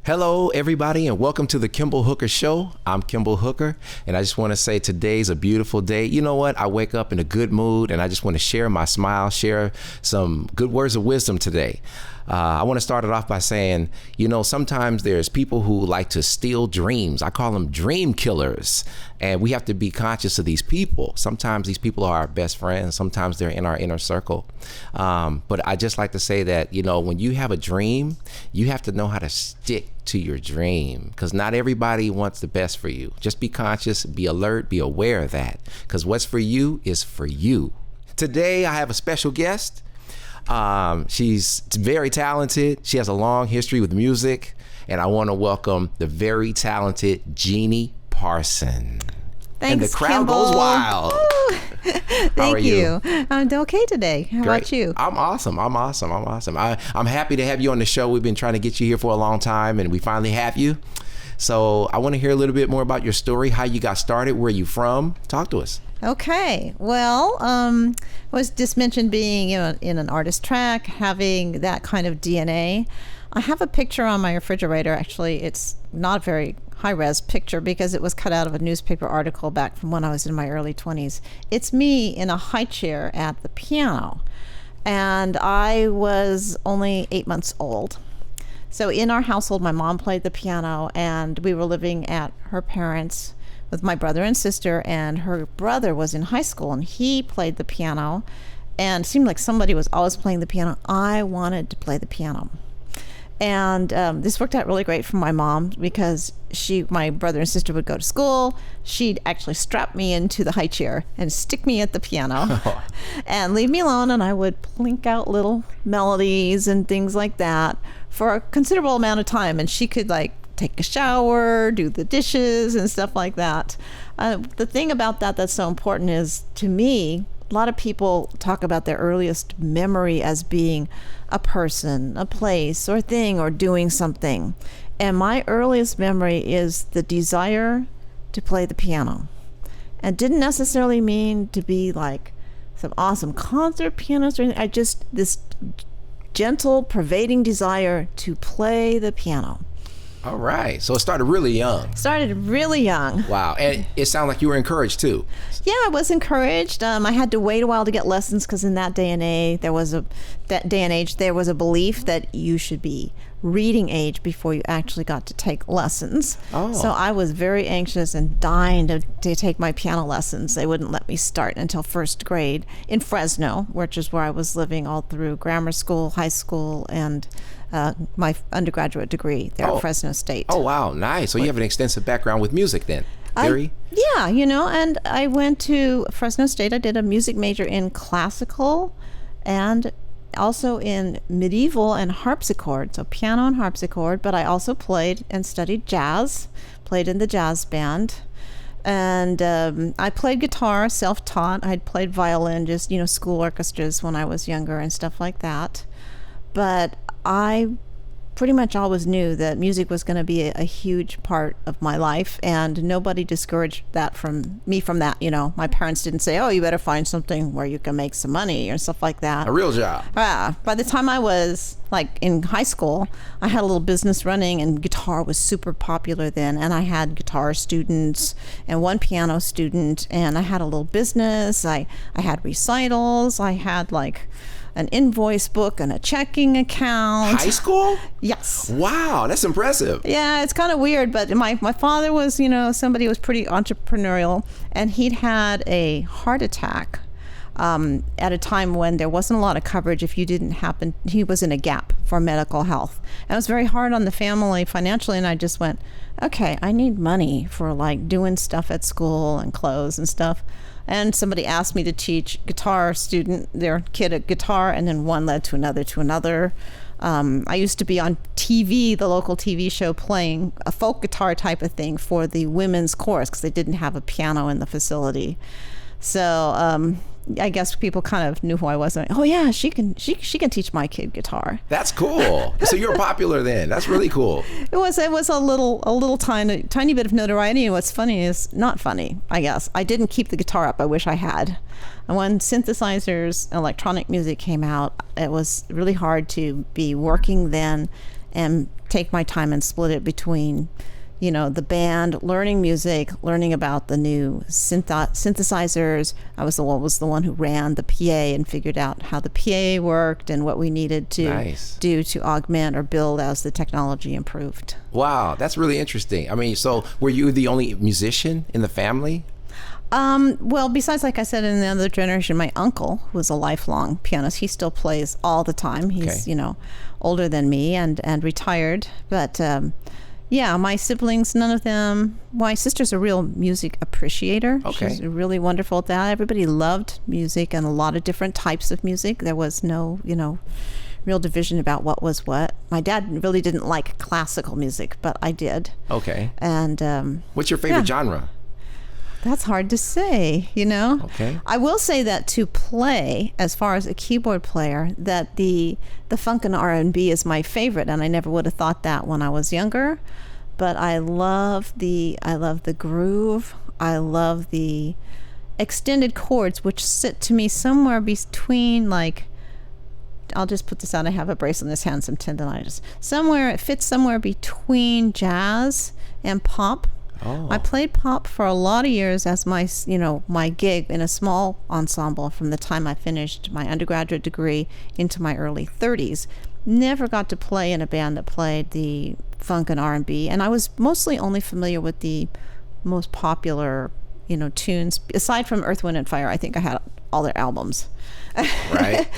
Hello, everybody, and welcome to the KIMBALL HOOKER Show. I'm KIMBALL HOOKER, and I just want to say today's a beautiful day. You know what? I wake up in a good mood, and I just want to share my smile, share some good words of wisdom today. I want to start it off by saying, you know, sometimes there's people who like to steal dreams. I call them dream killers, and we have to be conscious of these people. Sometimes these people are our best friends. Sometimes they're in our inner circle. But I just like to say that, you know, when you have a dream, you have to know how to stick to your dream, because not everybody wants the best for you. Just be conscious, be alert, be aware of that, because what's for you is for you. Today, I have a special guest. She's very talented. She has a long history with music, and I want to welcome the very talented Jeanne Parson. Thanks, and the crowd Kimball. Goes wild. Thank you. I'm okay today. How about you? I'm awesome. I'm happy to have you on the show. We've been trying to get you here for a long time, and we finally have you. So I want to hear a little bit more about your story, how you got started, where you from. Talk to us. Okay. Well, I was just mentioned being in an artist track, having that kind of DNA. I have a picture on my refrigerator. Actually, it's not a very high-res picture because it was cut out of a newspaper article back from when I was in my early 20s. It's me in a high chair at the piano, and I was only 8 months old. So in our household, my mom played the piano, and we were living at her parents' with my brother and sister, and her brother was in high school, and he played the piano, and it seemed like somebody was always playing the piano. I wanted to play the piano. And this worked out really great for my mom because my brother and sister would go to school. She'd actually strap me into the high chair and stick me at the piano and leave me alone, and I would plink out little melodies and things like that for a considerable amount of time, and she could take a shower, do the dishes and stuff like that. The thing about that's so important is, to me, a lot of people talk about their earliest memory as being a person, a place, or thing, or doing something. And my earliest memory is the desire to play the piano. And didn't necessarily mean to be like some awesome concert pianist or anything. This gentle, pervading desire to play the piano. All right. So it started really young. Wow. And it sounded like you were encouraged too. Yeah, I was encouraged. I had to wait a while to get lessons because in that day and age, there was a belief that you should be reading age before you actually got to take lessons. Oh. So I was very anxious and dying to take my piano lessons. They wouldn't let me start until first grade in Fresno, which is where I was living all through grammar school, high school, and my undergraduate degree there at Fresno State. Oh, wow. Nice. So you have an extensive background with music then. Yeah, and I went to Fresno State. I did a music major in classical and also in medieval and harpsichord, so piano and harpsichord, but I also played and studied jazz, played in the jazz band. And I played guitar, self-taught. I'd played violin, just, school orchestras when I was younger and stuff like that. But I pretty much always knew that music was going to be a huge part of my life, and nobody discouraged that from that. My parents didn't say, "Oh, you better find something where you can make some money," or stuff like that. A real job. By the time I was in high school, I had a little business running, and guitar was super popular then, and I had guitar students and one piano student, and I had a little business. I had recitals. I had an invoice book and a checking account. High school? Yes. Wow, that's impressive. Yeah, it's kind of weird, but my father was, somebody who was pretty entrepreneurial, and he'd had a heart attack at a time when there wasn't a lot of coverage if you didn't happen. He was in a gap for medical health. And it was very hard on the family financially, and I just went, okay, I need money for doing stuff at school and clothes and stuff. And somebody asked me to teach their kid a guitar, and then one led to another. I used to be on TV, the local TV show, playing a folk guitar type of thing for the women's chorus because they didn't have a piano in the facility. So I guess people kind of knew who I was. And, oh yeah, she can teach my kid guitar. That's cool. So you're popular then. That's really cool. It was a little tiny bit of notoriety. And what's funny is not funny, I guess. I didn't keep the guitar up. I wish I had. And when synthesizers, electronic music came out, it was really hard to be working then and take my time and split it between, the band, learning music, learning about the new synthesizers. I was the one who ran the PA and figured out how the PA worked and what we needed to do to augment or build as the technology improved. Wow, that's really interesting. I mean, so were you the only musician in the family? Well, besides, like I said, in the other generation, my uncle was a lifelong pianist. He still plays all the time. He's, older than me and retired. But yeah, my siblings, none of them. My sister's a real music appreciator. Okay. She's really wonderful at that. Everybody loved music and a lot of different types of music. There was no, real division about what was what. My dad really didn't like classical music, but I did. Okay. And what's your favorite genre? That's hard to say, Okay. I will say that to play, as far as a keyboard player, that the funk and R&B is my favorite, and I never would have thought that when I was younger. But I love the groove. I love the extended chords, which sit to me somewhere between, like, I'll just put this out. I have a brace on this hand, some tendonitis. It fits somewhere between jazz and pop. Oh. I played pop for a lot of years as my gig in a small ensemble from the time I finished my undergraduate degree into my early 30s. Never got to play in a band that played the funk and R&B, and I was mostly only familiar with the most popular, tunes. Aside from Earth, Wind and Fire, I think I had all their albums. Right.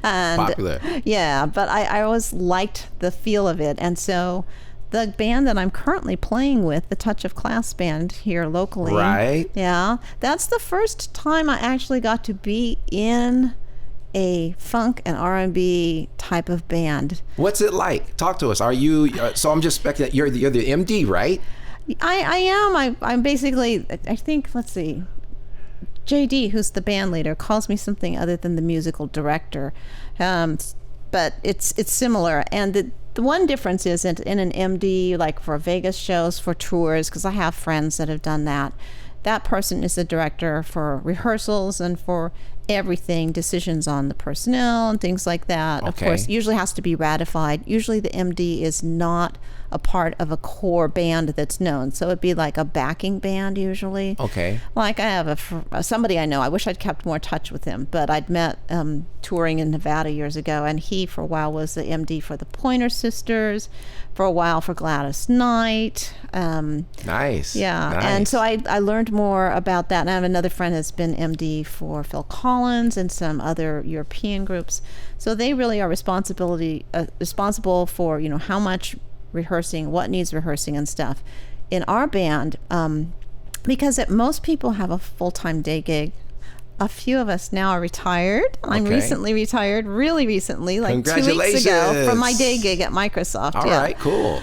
And popular. Yeah, but I always liked the feel of it, and so the band that I'm currently playing with, the Touch of Class band here locally. Right. Yeah. That's the first time I actually got to be in a funk and R&B type of band. What's it like? Talk to us. Are you, so I'm just speculating, you're the MD, right? I am. I'm basically, I think, let's see, JD, who's the band leader, calls me something other than the musical director. But it's similar. And the one difference is in an MD, like for Vegas shows, for tours, because I have friends that have done that. That person is the director for rehearsals and for everything, decisions on the personnel and things like that. Okay. Of course, usually has to be ratified. Usually the MD is not a part of a core band that's known. So it'd be like a backing band usually. Okay. Like I have somebody I know. I wish I'd kept more touch with him, but I'd met touring in Nevada years ago, and he for a while was the MD for the Pointer Sisters, for a while for Gladys Knight. Nice. Yeah. Nice. And so I learned more about that. And I have another friend that's been MD for Phil Collins and some other European groups. So they really are responsible for, how much rehearsing, what needs rehearsing and stuff. In our band, because most people have a full-time day gig, a few of us now are retired. I'm recently retired, really recently, like 2 weeks ago, from my day gig at Microsoft. All right, cool.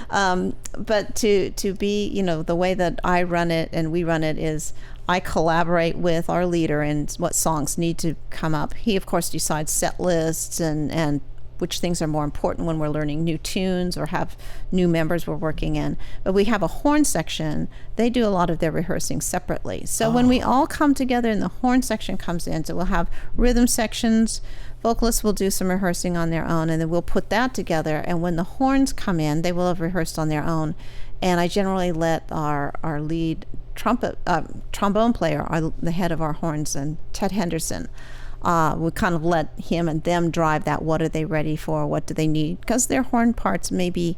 But to be, the way that I run it and we run it is I collaborate with our leader and what songs need to come up. He, of course, decides set lists and which things are more important when we're learning new tunes or have new members we're working in. But we have a horn section. They do a lot of their rehearsing separately. So when we all come together and the horn section comes in, so we'll have rhythm sections, vocalists will do some rehearsing on their own, and then we'll put that together. And when the horns come in, they will have rehearsed on their own. And I generally let our lead trombone player, the head of our horns, and Ted Henderson, we kind of let him and them drive that. What are they ready for? What do they need? Because their horn parts they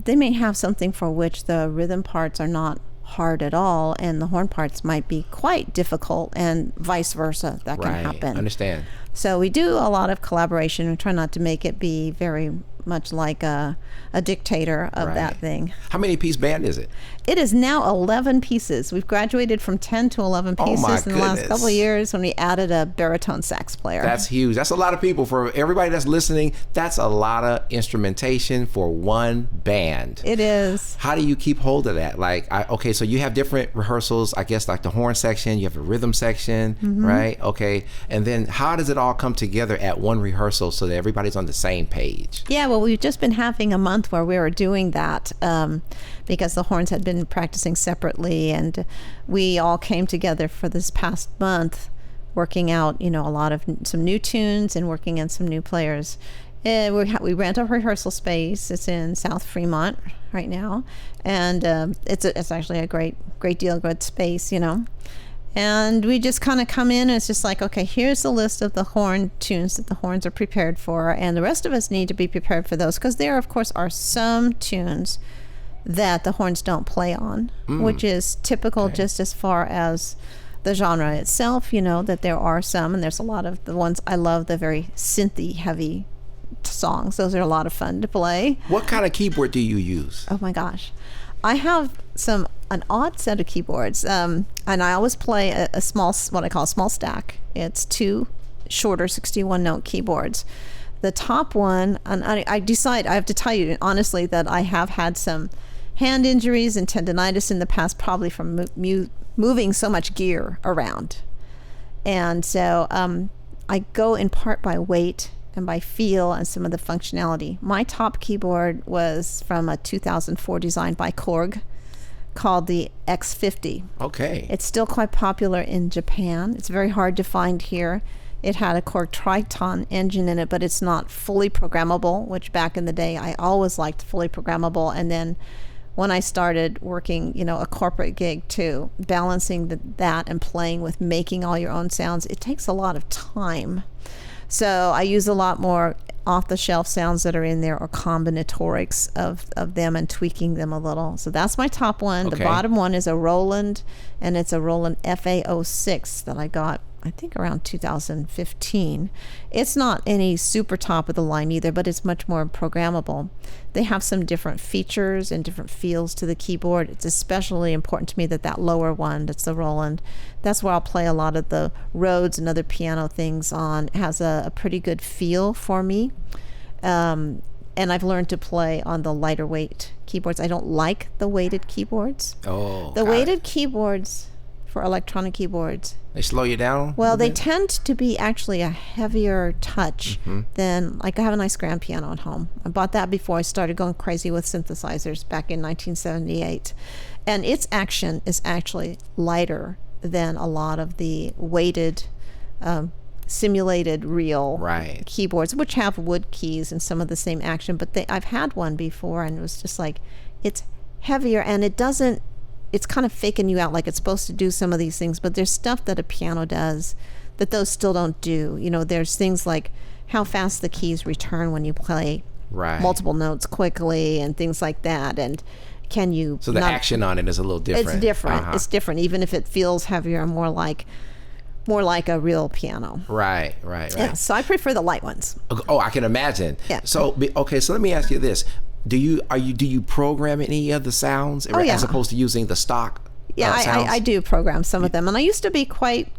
may have something for which the rhythm parts are not hard at all, and the horn parts might be quite difficult, and vice versa. That can happen. Understand. So we do a lot of collaboration. We try not to make it be very much like a dictator of that thing. How many piece band is it? It is now 11 pieces. We've graduated from 10 to 11 pieces in the last couple of years when we added a baritone sax player. That's huge. That's a lot of people. For everybody that's listening, that's a lot of instrumentation for one band. It is. How do you keep hold of that? Like, so you have different rehearsals, I guess, like the horn section, you have a rhythm section, right? Okay. And then how does it all come together at one rehearsal so that everybody's on the same page? Yeah, well, we've just been having a month where we were doing that because the horns had been practicing separately, and we all came together for this past month working out, a lot of some new tunes and working in some new players. We rent a rehearsal space. It's in South Fremont right now, and it's actually a great deal good space, you know. And we just kind of come in, and it's just like, okay, here's the list of the horn tunes that the horns are prepared for, and the rest of us need to be prepared for those, because there, of course, are some tunes that the horns don't play on, which is typical just as far as the genre itself, you know, that there are some, and there's a lot of the ones I love, the very synthy heavy songs. Those are a lot of fun to play. What kind of keyboard do you use? Oh my gosh. I have an odd set of keyboards, and I always play a small, what I call a small stack. It's 2 shorter 61 note keyboards. The top one, and I have to tell you honestly that I have had some hand injuries and tendonitis in the past, probably from moving so much gear around. And so I go in part by weight and by feel and some of the functionality. My top keyboard was from a 2004 design by Korg called the X50. Okay. It's still quite popular in Japan. It's very hard to find here. It had a Korg Triton engine in it, but it's not fully programmable, which back in the day I always liked fully programmable. And then when I started working, you know, a corporate gig too, balancing that and playing with making all your own sounds, it takes a lot of time. So I use a lot more off-the-shelf sounds that are in there, or combinatorics of them, and tweaking them a little. So that's my top one. Okay. The bottom one is a Roland, and it's a Roland Fa06 that I got, I think, around 2015. It's not any super top of the line either, but it's much more programmable. They have some different features and different feels to the keyboard. It's especially important to me that lower one, that's the Roland, that's where I'll play a lot of the Rhodes and other piano things on. It has a pretty good feel for me. And I've learned to play on the lighter weight keyboards. I don't like the weighted keyboards. Oh, the weighted keyboards for electronic keyboards, they slow you down? Well, they tend to be actually a heavier touch than, like, I have a nice grand piano at home. I bought that before I started going crazy with synthesizers back in 1978. And its action is actually lighter than a lot of the weighted, simulated real keyboards, which have wood keys and some of the same action. But I've had one before, and it was just like, it's heavier, and it's kind of faking you out, like it's supposed to do some of these things, but there's stuff that a piano does that those still don't do. You know, there's things like how fast the keys return when you play multiple notes quickly and things like that. And can you... So the action on it is a little different. It's different. It's different, even if it feels heavier and more like a real piano. Right. Yeah, so I prefer the light ones. Oh, I can imagine. Yeah. So, okay, so let me ask you this. Do you program any of the sounds as opposed to using the stock sounds? I do program some of them, and I used to be quite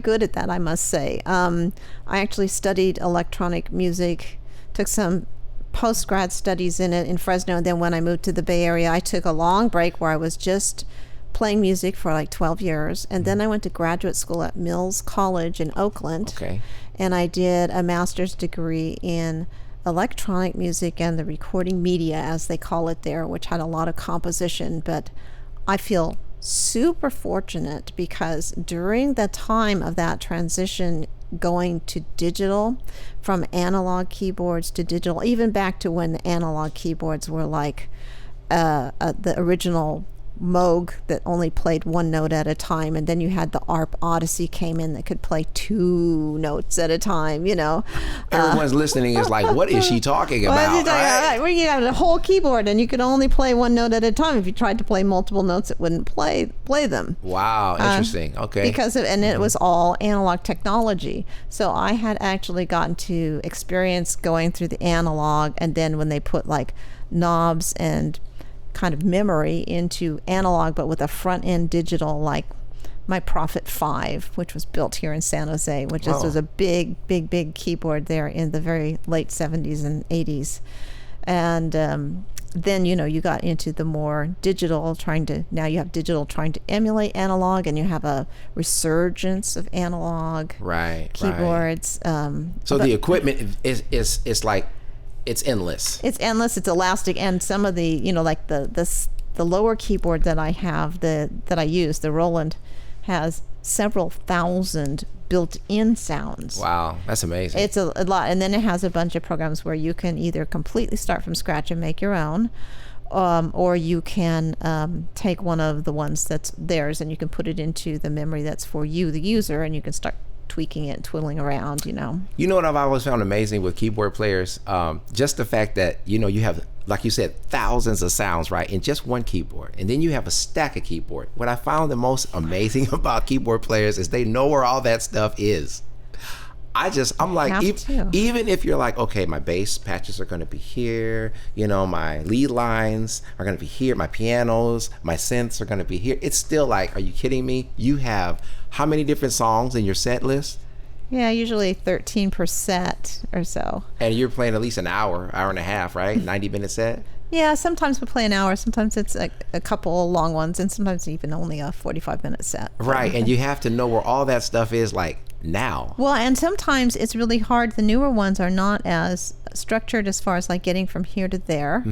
good at that, I must say. I actually studied electronic music, took some post-grad studies in it in Fresno, and then when I moved to the Bay Area, I took a long break where I was just playing music for like 12 years, and then I went to graduate school at Mills College in Oakland, and I did a master's degree in electronic music and the recording media, as they call it there, which had a lot of composition. But I feel super fortunate because during the time of that transition going to digital, from analog keyboards to digital, even back to when the analog keyboards were like the original Moog that only played one note at a time, and then you had the ARP Odyssey came in that could play 2 notes at a time, you know. Everyone's listening is like, what is she talking about? Well, you had a whole keyboard and you could only play 1 note at a time. If you tried to play multiple notes, it wouldn't play them. Wow, interesting. Okay. It was all analog technology. So I had actually gotten to experience going through the analog, and then when they put like knobs and kind of memory into analog, but with a front end digital, like my Prophet 5, which was built here in San Jose, which was a big keyboard there in the very late 70s and 80s. And then, you know, you got into the more digital, now you have digital trying to emulate analog, and you have a resurgence of analog keyboards. So the equipment is like, it's endless. It's endless. It's elastic, and some of the, you know, like the lower keyboard that I have, that I use, the Roland, has several thousand built-in sounds. Wow, that's amazing. It's a lot. And then it has a bunch of programs where you can either completely start from scratch and make your own, or you can take one of the ones that's theirs and you can put it into the memory that's for you, the user, and you can start tweaking it, twiddling around, You know what I've always found amazing with keyboard players? Just the fact that, you have, like you said, thousands of sounds, right, in just one keyboard. And then you have a stack of keyboard. What I found the most amazing about keyboard players is they know where all that stuff is. I'm like, even if you're like, okay, my bass patches are going to be here, my lead lines are going to be here, my pianos, my synths are going to be here. It's still like, are you kidding me? You have how many different songs in your set list? Yeah, usually 13% or so. And you're playing at least an hour and a half, right? 90-minute set? Yeah, sometimes we play an hour. Sometimes it's a couple of long ones, and sometimes even only a 45-minute set. Right, and you have to know where all that stuff is, like, now. Well, and sometimes it's really hard. The newer ones are not as structured as far as like getting from here to there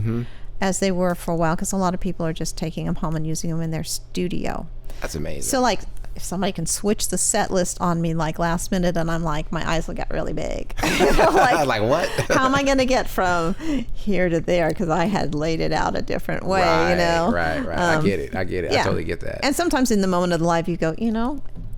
as they were for a while, because a lot of people are just taking them home and using them in their studio. That's amazing. So like, if somebody can switch the set list on me like last minute, and I'm like, my eyes will get really big. Like what? How am I going to get from here to there? Because I had laid it out a different way, Right. I get it. Yeah. I totally get that. And sometimes in the moment of the live, you go,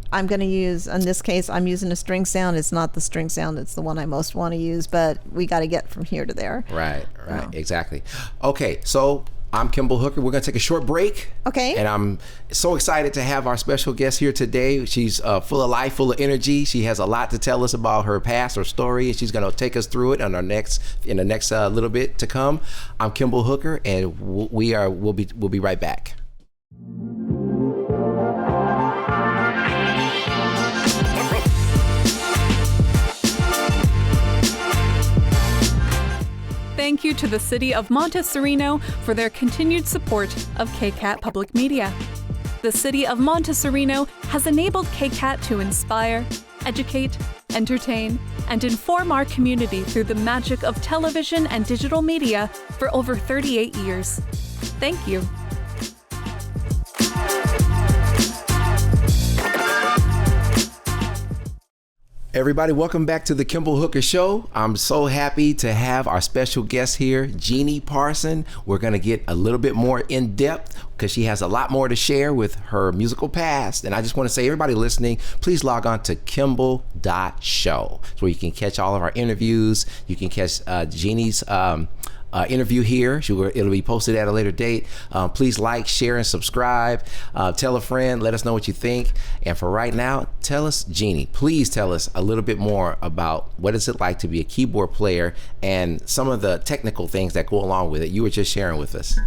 I'm going to use, in this case, I'm using a string sound. It's not the string sound. It's the one I most want to use, but we got to get from here to there. Right. Exactly. Okay, so I'm Kimball Hooker. We're going to take a short break. Okay. And I'm so excited to have our special guest here today. She's full of life, full of energy. She has a lot to tell us about her past, her story, and she's going to take us through it in the next little bit to come. I'm Kimball Hooker, and we'll be right back. Thank you to the City of Montessorino for their continued support of KCAT Public Media. The City of Montessorino has enabled KCAT to inspire, educate, entertain, and inform our community through the magic of television and digital media for over 38 years. Thank you. Everybody, welcome back to the Kimball Hooker Show. I'm so happy to have our special guest here, Jeanne Parson. We're going to get a little bit more in depth because she has a lot more to share with her musical past. And I just want to say, everybody listening, please log on to kimball.show. It's where you can catch all of our interviews. You can catch Jeanne's interview here. It'll be posted at a later date. Please like, share, and subscribe. Tell a friend. Let us know what you think. And for right now, please tell us a little bit more about what is it like to be a keyboard player and some of the technical things that go along with it. You were just sharing with us.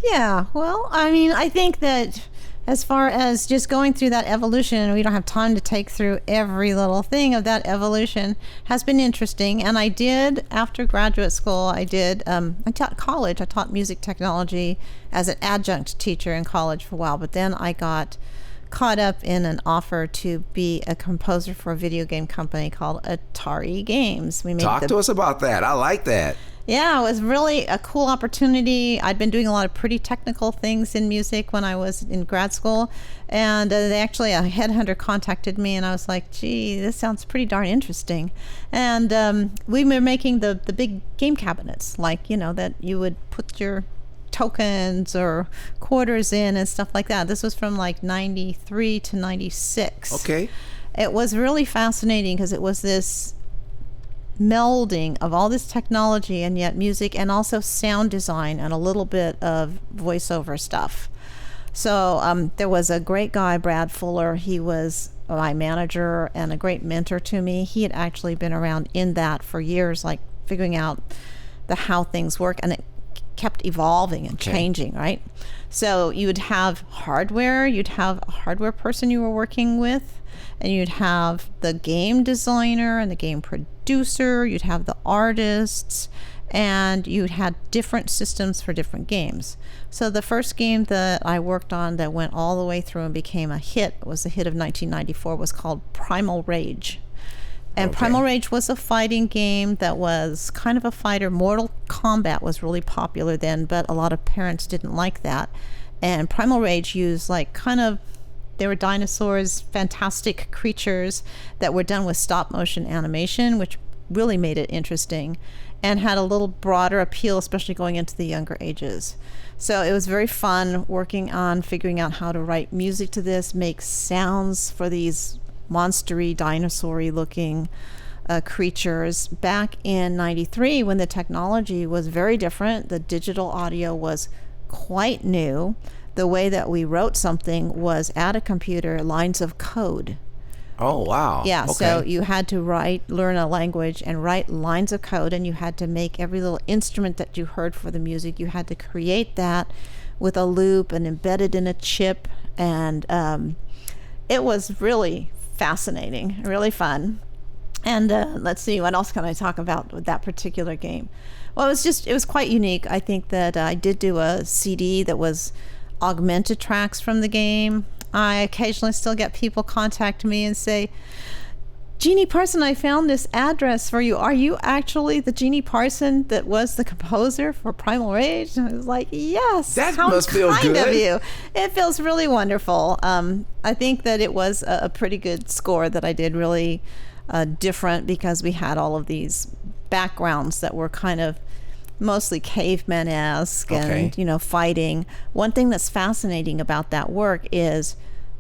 Yeah, well, I think that as far as just going through that evolution, we don't have time to take through every little thing of that evolution, has been interesting. And I did, after graduate school, I taught college. I taught music technology as an adjunct teacher in college for a while, but then I got caught up in an offer to be a composer for a video game company called Atari Games. Talk to us about that. I like that. Yeah, it was really a cool opportunity. I'd been doing a lot of pretty technical things in music when I was in grad school, and a headhunter contacted me, and I was like, gee, this sounds pretty darn interesting. And we were making the big game cabinets, like, that you would put your tokens or quarters in and stuff like that. This was from like 93 to 96. Okay. It was really fascinating because it was this melding of all this technology and yet music, and also sound design and a little bit of voiceover stuff. So there was a great guy, Brad Fuller. He was my manager and a great mentor to me. He had actually been around in that for years, like figuring out how things work, and it kept evolving and changing, right? So you would have hardware, you'd have a hardware person you were working with, and you'd have the game designer and the game producer, you'd have the artists, and you'd had different systems for different games. So the first game that I worked on that went all the way through and became a hit, was a hit of 1994, was called Primal Rage. And Primal Rage was a fighting game that was kind of a fighter. Mortal Kombat was really popular then, but a lot of parents didn't like that. And Primal Rage used like kind of They were dinosaurs, fantastic creatures that were done with stop motion animation, which really made it interesting and had a little broader appeal, especially going into the younger ages. So it was very fun working on figuring out how to write music to this, make sounds for these monstery, dinosaur-y looking creatures. Back in 93, when the technology was very different, the digital audio was quite new. The way that we wrote something was at a computer, lines of code. Oh, wow. Yeah, Okay. so you had to learn a language and write lines of code, and you had to make every little instrument that you heard for the music. You had to create that with a loop and embed it in a chip, and it was really fascinating, really fun. And let's see, what else can I talk about with that particular game? Well, it was quite unique. I think that I did do a CD that was augmented tracks from the game. I occasionally still get people contact me and say, Jeanne Parson, I found this address for you. Are you actually the Jeanne Parson that was the composer for Primal Rage? And I was like, yes. That How must feel kind good. of you. It feels really wonderful. I think that it was a pretty good score that I did, really different, because we had all of these backgrounds that were kind of mostly caveman-esque and, fighting. One thing that's fascinating about that work is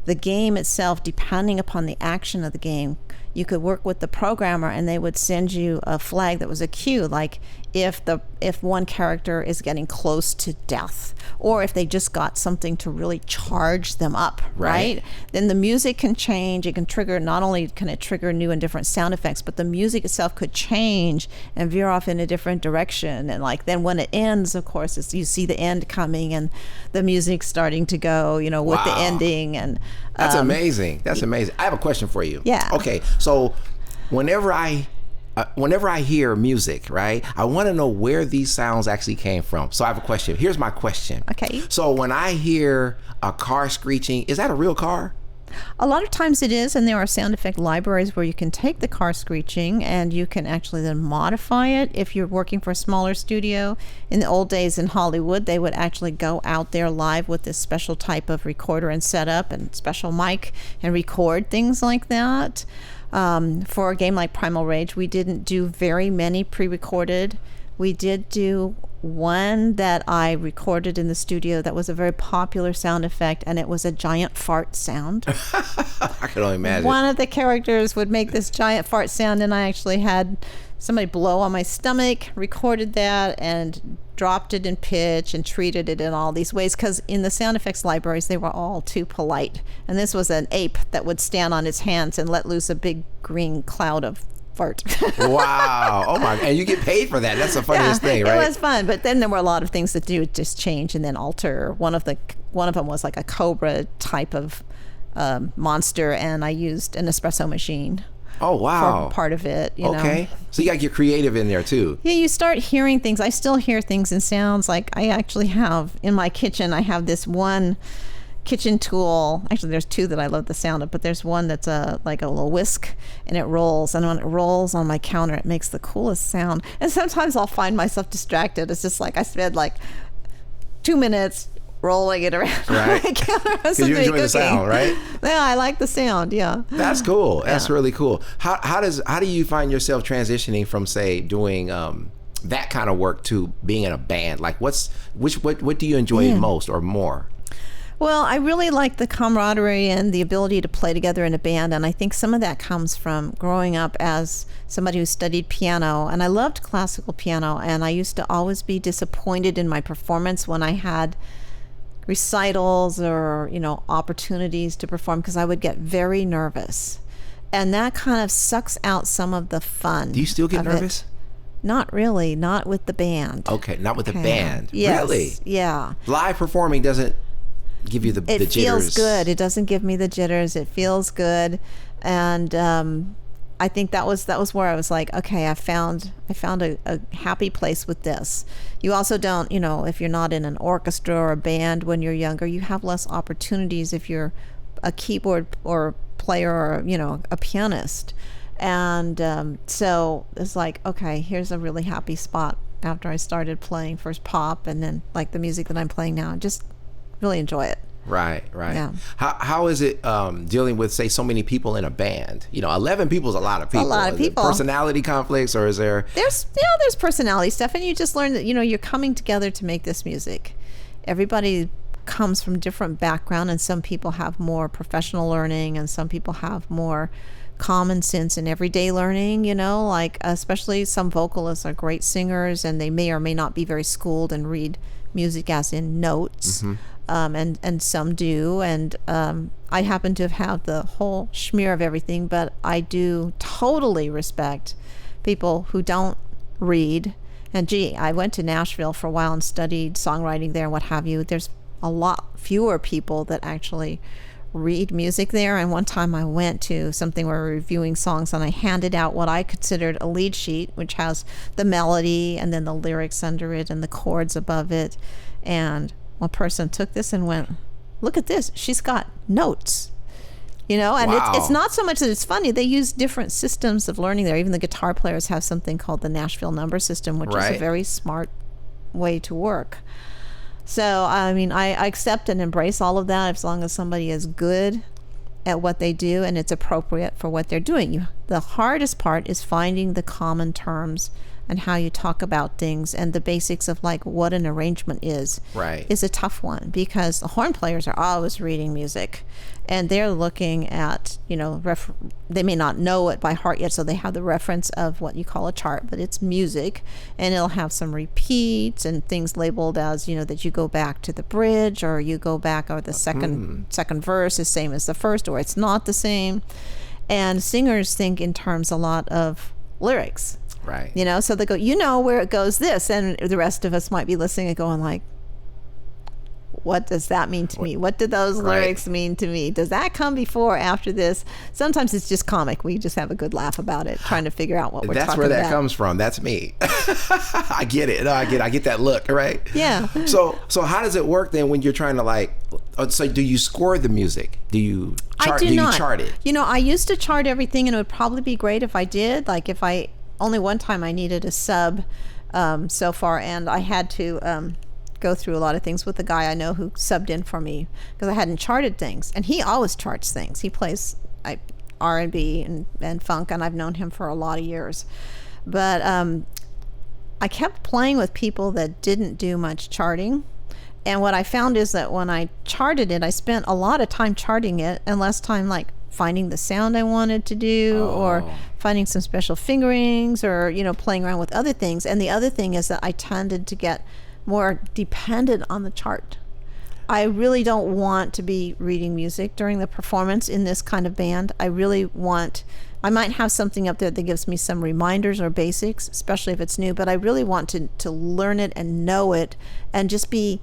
the game itself, depending upon the action of the game, you could work with the programmer and they would send you a flag that was a cue, like if one character is getting close to death, or if they just got something to really charge them up, right? Then the music can change. It can trigger, not only can it trigger new and different sound effects, but the music itself could change and veer off in a different direction. And like then when it ends, of course, you see the end coming and the music starting to go, with Wow. the ending. And That's amazing. That's amazing. I have a question for you. Yeah. Okay. So whenever I hear music, right, I want to know where these sounds actually came from. So I have a question. Here's my question. Okay. So when I hear a car screeching, is that a real car? A lot of times it is, and there are sound effect libraries where you can take the car screeching and you can actually then modify it if you're working for a smaller studio. In the old days in Hollywood, they would actually go out there live with this special type of recorder and setup and special mic and record things like that. For a game like Primal Rage, we didn't do very many pre-recorded. We did do one that I recorded in the studio that was a very popular sound effect, and it was a giant fart sound. I can only imagine. One of the characters would make this giant fart sound, and I actually had somebody blow on my stomach, recorded that, and dropped it in pitch and treated it in all these ways, because in the sound effects libraries, they were all too polite. And this was an ape that would stand on its hands and let loose a big green cloud of fart. Wow. Oh my. And you get paid for that. That's the funniest thing, right? It was fun, but then there were a lot of things that do just change and then alter. One of them was like a cobra type of monster, and I used an espresso machine. Oh, wow. For part of it, Okay. So you got to get creative in there too. Yeah, you start hearing things. I still hear things and sounds. Like I actually have in my kitchen, I have this one kitchen tool. Actually, there's two that I love the sound of, but there's one that's like a little whisk, and it rolls. And when it rolls on my counter, it makes the coolest sound. And sometimes I'll find myself distracted. It's just like I spend like 2 minutes rolling it around Right. my counter. Because you enjoy the sound, right? Yeah, I like the sound. Yeah. That's cool. That's really cool. How do you find yourself transitioning from, say, doing that kind of work to being in a band? Like what do you enjoy most or more? Well, I really like the camaraderie and the ability to play together in a band, and I think some of that comes from growing up as somebody who studied piano, and I loved classical piano, and I used to always be disappointed in my performance when I had recitals or opportunities to perform, because I would get very nervous, and that kind of sucks out some of the fun. Do you still get nervous? Not really, not with the band. Okay, not with the band. Yes, Really? Yeah. Live performing doesn't give you the jitters. It feels good. It doesn't give me the jitters. It feels good, and I think that was where I was like, okay, I found a happy place with this. You also don't, if you're not in an orchestra or a band when you're younger, you have less opportunities if you're a keyboard or player or a pianist. And so it's like, okay, here's a really happy spot after I started playing first pop and then like the music that I'm playing now. Just really enjoy it. Right. Yeah. How is it dealing with, say, so many people in a band? 11 people is a lot of people. A lot of Is it people. personality conflicts, or is there? There's personality stuff, and you just learn that you're coming together to make this music. Everybody comes from different background, and some people have more professional learning, and some people have more common sense and everyday learning. Like especially some vocalists are great singers, and they may or may not be very schooled and read music as in notes. And some do, and I happen to have the whole schmear of everything, but I do totally respect people who don't read. And I went to Nashville for a while and studied songwriting there and what have you. There's a lot fewer people that actually read music there. And one time I went to something where we were reviewing songs, and I handed out what I considered a lead sheet, which has the melody and then the lyrics under it and the chords above it. And one person took this and went, "Look at this, she's got notes." And Wow. it's not so much that it's funny. They use different systems of learning there. Even the guitar players have something called the Nashville number system, which is a very smart way to work. So, I accept and embrace all of that as long as somebody is good at what they do and it's appropriate for what they're doing. The hardest part is finding the common terms and how you talk about things, and the basics of like what an arrangement is a tough one, because the horn players are always reading music, and they're looking at, they may not know it by heart yet, so they have the reference of what you call a chart, but it's music, and it'll have some repeats and things labeled as, that you go back to the bridge, or you go back, or the second verse is same as the first, or it's not the same. And singers think in terms a lot of lyrics. Right. So they go, where it goes this, and the rest of us might be listening and going like, what does that mean to me? What do those lyrics mean to me? Does that come before or after this? Sometimes it's just comic. We just have a good laugh about it, trying to figure out what we're talking about. That's where that comes from. That's me. I get it. No, I get that look, right? Yeah. So how does it work then when you're trying to so do you score the music? Do you chart, I do not. You chart it? I used to chart everything, and it would probably be great if I did. Like only one time I needed a sub so far, and I had to go through a lot of things with the guy I know who subbed in for me because I hadn't charted things, and he always charts things. He plays R&B and funk, and I've known him for a lot of years. But I kept playing with people that didn't do much charting, and what I found is that when I charted it, I spent a lot of time charting it and less time finding the sound I wanted to do, or finding some special fingerings, or playing around with other things. And the other thing is that I tended to get more dependent on the chart. I really don't want to be reading music during the performance in this kind of band. I might have something up there that gives me some reminders or basics, especially if it's new, but I really want to learn it and know it, and just be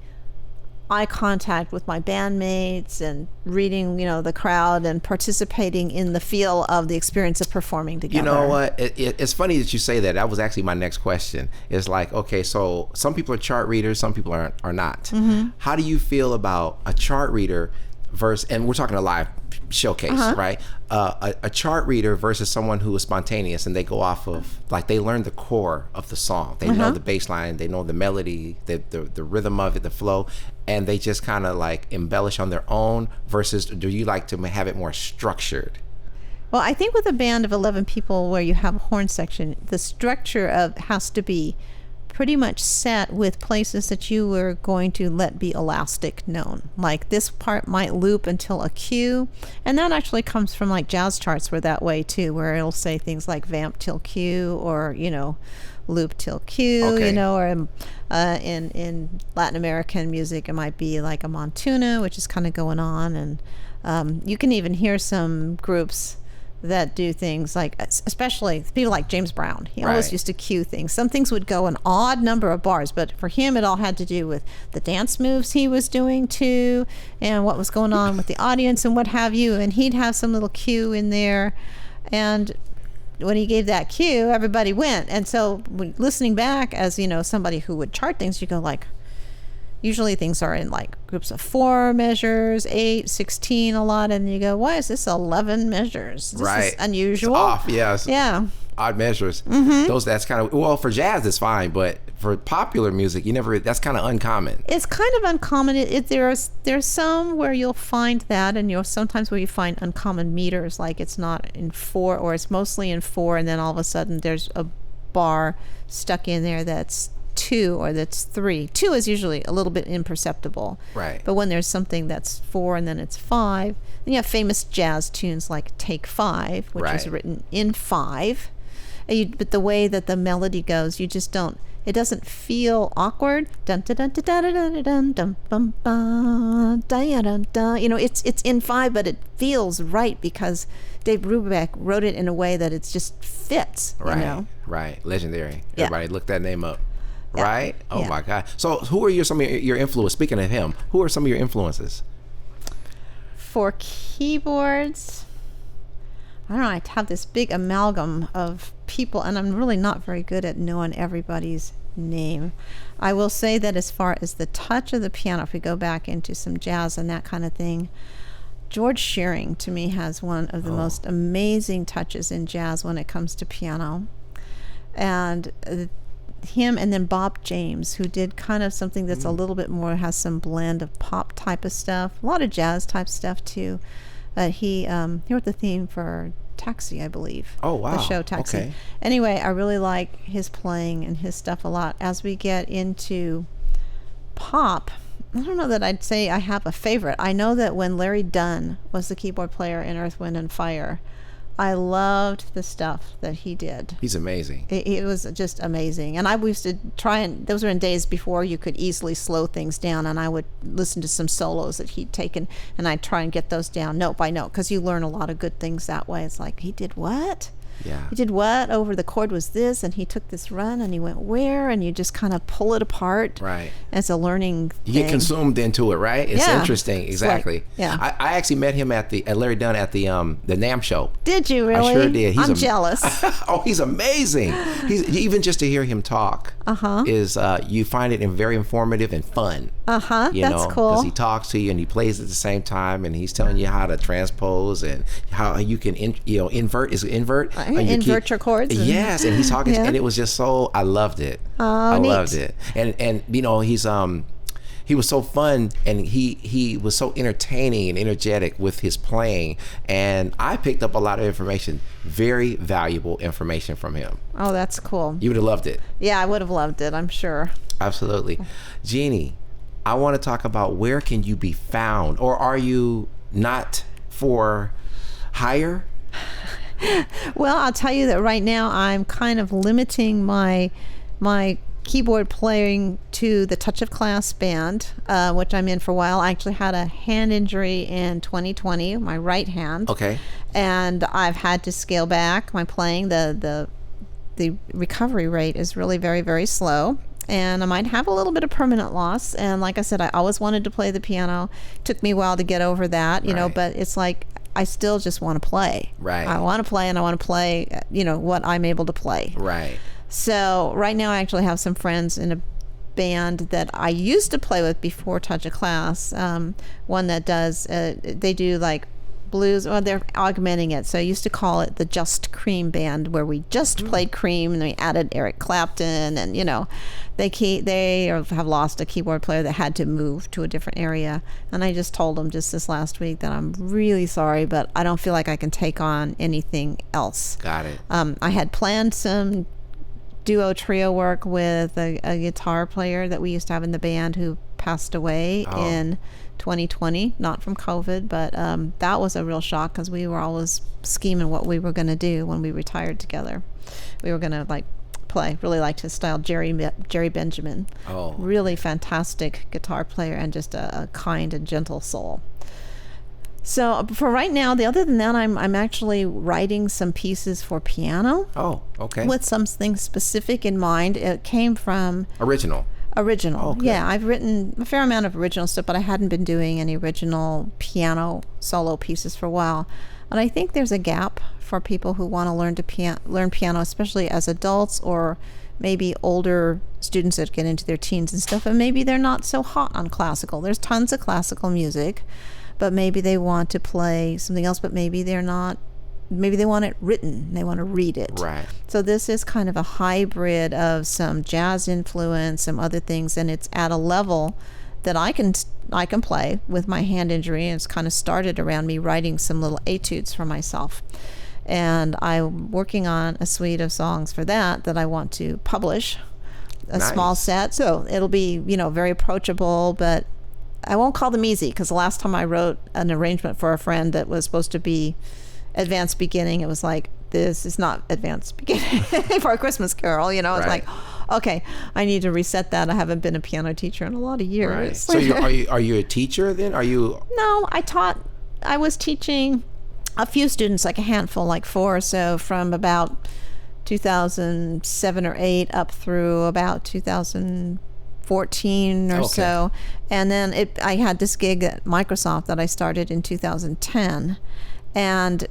eye contact with my bandmates and reading, the crowd and participating in the feel of the experience of performing together. You know what? It's funny that you say that. That was actually my next question. It's like, okay, so some people are chart readers, some people are not. Mm-hmm. How do you feel about a chart reader versus, and we're talking a live showcase, right? A chart reader versus someone who is spontaneous, and they go off of, they learn the core of the song. They know the bass line, they know the melody, the rhythm of it, the flow, and they just kind of embellish on their own, versus do you like to have it more structured? Well, I think with a band of 11 people where you have a horn section, the structure has to be pretty much set with places that you were going to let be elastic known. Like this part might loop until a cue, and that actually comes from jazz charts were that way too, where it'll say things like vamp till cue, or loop till cue, or in Latin American music it might be like a montuna, which is kind of going on, and you can even hear some groups that do things especially people like James Brown. He always used to cue things. Some things would go an odd number of bars, but for him it all had to do with the dance moves he was doing too, and what was going on with the audience and what have you, and he'd have some little cue in there, and when he gave that cue, everybody went. And so listening back as somebody who would chart things, you go usually things are in groups of 4 measures, 8, 16 a lot, and you go, why is this 11 measures? This is unusual. It's off, yes. Yeah. Odd measures. Mm-hmm. That's kind of, well, for jazz it's fine, but for popular music, that's kind of uncommon. It's kind of uncommon. There's some where you'll find that, and sometimes where you find uncommon meters, like it's not in 4 or it's mostly in 4, and then all of a sudden there's a bar stuck in there that's 2 or that's 3. 2 is usually a little bit imperceptible. Right. But when there's something that's 4 and then it's 5, then you have famous jazz tunes like Take 5, which is written in 5. But the way that the melody goes, you just don't. It doesn't feel awkward. Dun dun dun dun dun dun dun dun bum bum dun dun dun. It's in 5, but it feels right because Dave Brubeck wrote it in a way that it just fits. Right. Right. Legendary. Yeah. Everybody look that name up. Yeah. Right. Oh Yeah. my God. So who are some of your influences? Speaking of him, who are some of your influences? For keyboards, I don't know. I have this big amalgam of people, and I'm really not very good at knowing everybody's name. I will say that as far as the touch of the piano, if we go back into some jazz and that kind of thing, George Shearing to me has one of the most amazing touches in jazz when it comes to piano. And him, and then Bob James, who did kind of something that's a little bit more, has some blend of pop type of stuff, a lot of jazz type stuff too. He wrote the theme for Taxi, I believe. Oh, wow. The show Taxi. Okay. Anyway, I really like his playing and his stuff a lot. As we get into pop, I don't know that I'd say I have a favorite. I know that when Larry Dunn was the keyboard player in Earth, Wind and Fire, I loved the stuff that he did. He's amazing. It was just amazing. And we used to try, and those were in days before you could easily slow things down, and I would listen to some solos that he'd taken, and I'd try and get those down note by note, because you learn a lot of good things that way. It's like, he did what? Yeah. He did what? Over the chord was this, and he took this run, and he went where? And you just kind of pull it apart. Right. As a learning You get thing. consumed into it, right? It's Yeah. interesting. Exactly. Like, yeah. I actually met him at Larry Dunn at the NAMM show. Did you really? I sure did. I'm jealous. Oh, he's amazing. He's even just to hear him talk is you find it very informative and fun. That's cool. Because he talks to you and he plays at the same time, and he's telling you how to transpose and how you can invert. Is it invert? Invert your chords. Yes, and he's talking, Yeah. and it was just so. I loved it. Oh, I neat. loved it, and he's he was so fun, and he was so entertaining and energetic with his playing, and I picked up a lot of information, very valuable information from him. Oh, that's cool. You would have loved it. Yeah, I would have loved it, I'm sure. Absolutely. Jeannie, I want to talk about where can you be found, or are you not for hire? Well, I'll tell you that right now I'm kind of limiting my keyboard playing to the Touch of Class band, which I'm in for a while. I actually had a hand injury in 2020, my right hand. Okay. And I've had to scale back my playing. The recovery rate is really very, very slow. And I might have a little bit of permanent loss. And like I said, I always wanted to play the piano. Took me a while to get over that, Right. but it's like I still just want to play. Right. I want to play, and I want to play, what I'm able to play. Right. So right now I actually have some friends in a band that I used to play with before Touch of Class. One that does, they do like blues, or they're augmenting it. So I used to call it the Just Cream Band, where we just played Cream, and we added Eric Clapton, and they have lost a keyboard player that had to move to a different area. And I just told them just this last week that I'm really sorry, but I don't feel like I can take on anything else. Got it. I had planned some duo trio work with a guitar player that we used to have in the band who passed away in 2020, not from COVID, but that was a real shock, because we were always scheming what we were going to do when we retired together. We were going to play. Really liked his style. Jerry Benjamin. Oh. Really fantastic guitar player, and just a kind and gentle soul. So for right now, other than that, I'm actually writing some pieces for piano. Oh, okay. With something specific in mind. It came from Original. Okay. Yeah, I've written a fair amount of original stuff, but I hadn't been doing any original piano solo pieces for a while. And I think there's a gap for people who want to learn piano, especially as adults, or maybe older students that get into their teens and stuff, and maybe they're not so hot on classical. There's tons of classical music, but maybe they want to play something else, but maybe they're not maybe they want it written, they want to read it. Right. So this is kind of a hybrid of some jazz influence, some other things, and it's at a level that I can play with my hand injury, and it's kind of started around me writing some little etudes for myself. And I'm working on a suite of songs for that I want to publish, a Nice. small set. So it'll be, very approachable, but I won't call them easy, because the last time I wrote an arrangement for a friend that was supposed to be advanced beginning, it was like, this is not advanced beginning for a Christmas Carol. It's Right. like, okay, I need to reset that. I haven't been a piano teacher in a lot of years. Right. So are you a teacher then? Are you? No, I was teaching a few students, like a handful, like 4 or so, from about 2007 or 8 up through about 2014 or Okay. so. And then I had this gig at Microsoft that I started in 2010. And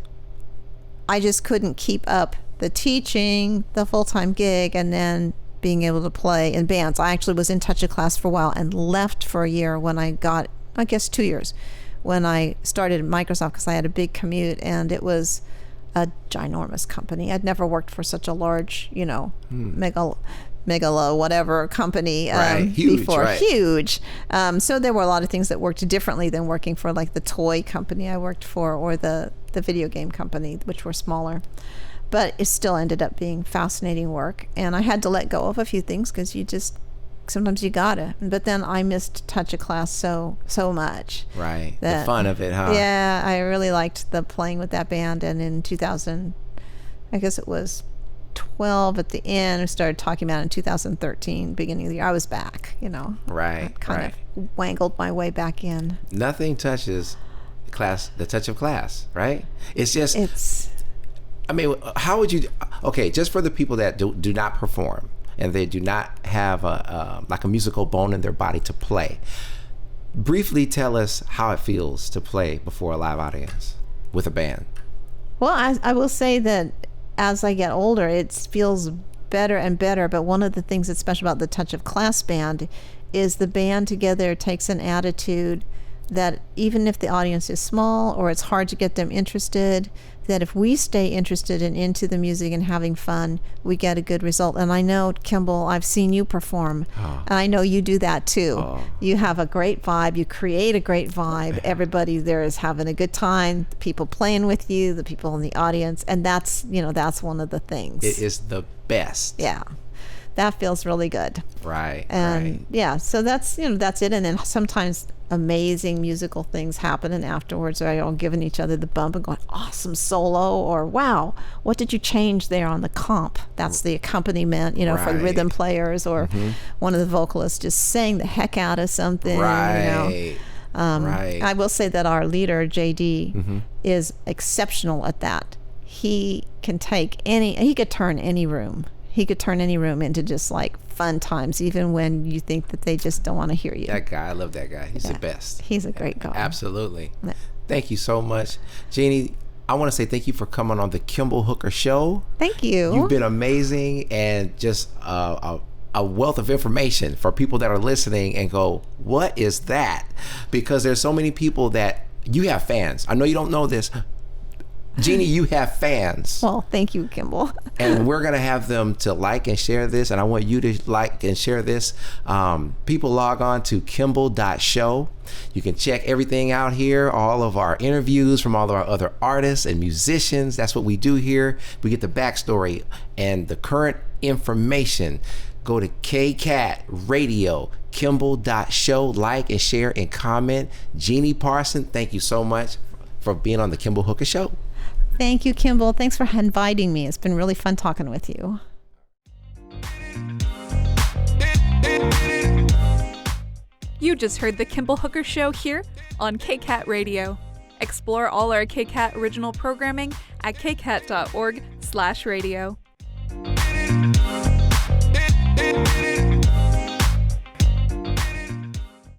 I just couldn't keep up the teaching, the full-time gig, and then being able to play in bands. I actually was in touch of class for a while and left for a year when I got, 2 years, when I started at Microsoft, because I had a big commute, and it was a ginormous company. I'd never worked for such a large, megalo whatever company Right. Huge, before. right. Huge. So there were a lot of things that worked differently than working for like the toy company I worked for, or the video game company, which were smaller. But it still ended up being fascinating work. And I had to let go of a few things, because sometimes you gotta. But then I missed touch of class so much. Right. The fun of it, huh? Yeah, I really liked the playing with that band. And in 2000, I guess it was 12 at the end, we started talking about it in 2013, beginning of the year, I was back, Right. I kind of wangled my way back in. Nothing touches the touch of class, right? How would you, just for the people that do not perform and they do not have a musical bone in their body to play, briefly tell us how it feels to play before a live audience with a band. Well, I will say that as I get older, it feels better and better, but one of the things that's special about the Touch of Class band is the band together takes an attitude that even if the audience is small or it's hard to get them interested, that if we stay interested and into the music and having fun, we get a good result. And I know, Kimball, I've seen you perform, and I know you do that too. You have a great vibe. You create a great vibe. Everybody there is having a good time. The people playing with you, the people in the audience, and that's one of the things. It is the best. Yeah. That feels really good. Right. And yeah, so that's it. And then sometimes amazing musical things happen, and afterwards they're all giving each other the bump and going, awesome solo, or wow, what did you change there on the comp? That's the accompaniment, for the rhythm players, or one of the vocalists just sang the heck out of something. Right. I will say that our leader, JD, is exceptional at that. He could turn any room. He could turn any room into just like fun times, even when you think that they just don't want to hear you. That guy, I love that guy. He's the best. He's a great guy. Absolutely. Yeah. Thank you so much. Jeannie, I want to say thank you for coming on the Kimball Hooker Show. Thank you. You've been amazing, and just a wealth of information for people that are listening and go, what is that? Because there's so many people that you have fans. I know you don't know this. Jeannie, you have fans. Well, thank you, Kimball. And we're going to have them to like and share this. And I want you to like and share this. People log on to kimball.show. You can check everything out here, all of our interviews from all of our other artists and musicians. That's what we do here. We get the backstory and the current information. Go to KCAT Radio, kimball.show, like and share and comment. Jeanne Parson, thank you so much for being on the Kimball Hooker Show. Thank you, Kimball. Thanks for inviting me. It's been really fun talking with you. You just heard the Kimball Hooker Show here on KCAT Radio. Explore all our KCAT original programming at kcat.org/radio.